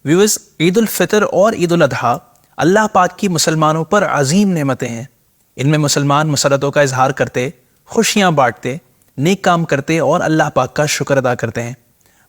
Viewers, Eid ul Fitr और ईद उल अजहा अल्लाह पाक की मुसलमानों पर अजीम नेमतें हैं। इनमें मुसलमान मसरतों का इजहार करते, खुशियाँ बांटते, नेक काम करते और अल्लाह पाक का शुक्र अदा करते हैं।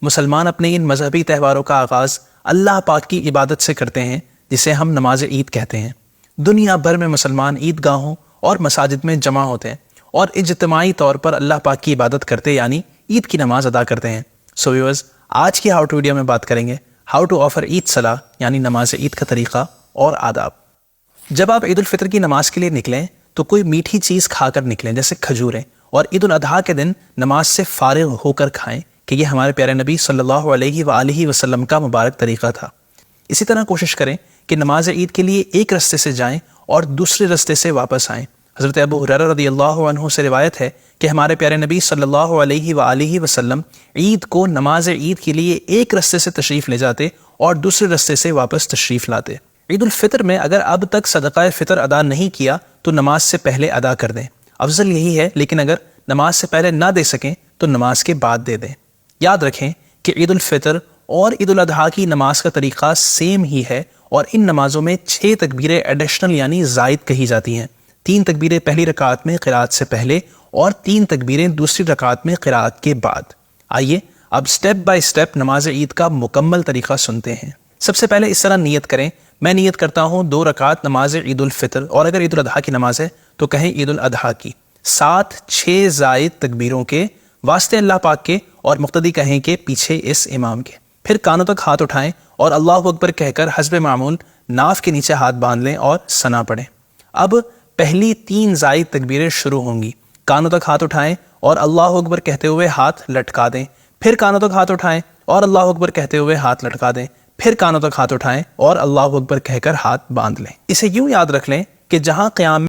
मुसलमान अपने इन मजहबी त्यौहारों का आगाज़ अल्लाह पाक की इबादत से करते हैं, जिसे हम नमाज ईद कहते हैं। दुनिया भर में मुसलमान ईदगाहों और मसाजिद में जमा होते हैं और इज्तिमाई तौर पर अल्लाह पाक की इबादत करते यानी ईद की नमाज अदा करते हैं। सो व्यूअर्स, आज की हाउ टू वीडियो में बात करेंगे हाउ टू ऑफर ईद सलाह यानी नमाज ईद का तरीका और आदाब। जब आप ईद उल फितर की नमाज के लिए निकलें तो कोई मीठी चीज़ खाकर निकलें, जैसे खजूरें, और ईद उल अजहा के दिन नमाज से फारिग होकर खाएं कि ये हमारे प्यारे नबी सल्लल्लाहु अलैहि वसल्लम का मुबारक तरीका था। इसी तरह कोशिश करें कि नमाज ईद के लिए एक रास्ते से जाएं और दूसरे रास्ते से वापस आएं। हज़रत अबू हुरैरा रज़ियल्लाहु अन्हु से रिवायत है कि हमारे प्यारे नबी सल्लल्लाहु अलैहि वसल्लम ईद को नमाज ईद के लिए एक रास्ते से तशरीफ़ ले जाते और दूसरे रास्ते से वापस तशरीफ़ लाते। ईद उल फितर में अगर अब तक सदक़ा फ़ितर अदा नहीं किया तो नमाज से पहले अदा कर दें, अफजल यही है, लेकिन अगर नमाज से पहले ना दे सकें तो नमाज के बाद दे दें। याद रखें कि ईद उल फितर और ईद उल अजहा की नमाज का तरीका सेम ही है और इन नमाज़ों में 6 तकबीरें एडिशनल यानी ज़ायद कही जाती हैं। 3 तकबीरें पहली रकात में क़िराअत से पहले और 3 तकबीरें दूसरी रकात में क़िराअत के बाद। आइए अब स्टेप बाय स्टेप नमाज ईद का मुकम्मल तरीका सुनते हैं। सबसे पहले इस तरह नियत करें। मैं नियत करता हूँ 2 रकात नमाज ईद उल फितर, और अगर ईद उल अजहा की नमाज है तो कहें ईद उल अजहा की, साथ 6 ज़ायद तकबीरों के वास्ते अल्लाह पाक के, और मुक्तदी कहें कि पीछे इस इमाम के। फिर कानों तक हाथ उठाएं और अल्लाहु अकबर कहकर हस्बे मामूल नाफ के नीचे हाथ बांध लें और सना पढ़ें। अब पहली 3 ज़ायद तकबीरें शुरू होंगी। कानों तक हाथ उठाएं और अल्लाहु अकबर कहते हुए हाथ लटका दें। फिर कानों तक हाथ उठाएं और अल्लाहु अकबर कहते हुए हाथ लटका दें। फिर कानों तक हाथ उठाएं और अल्लाहु अकबर कहकर हाथ बांध लें। इसे यूं याद रख लें कि जहां क़याम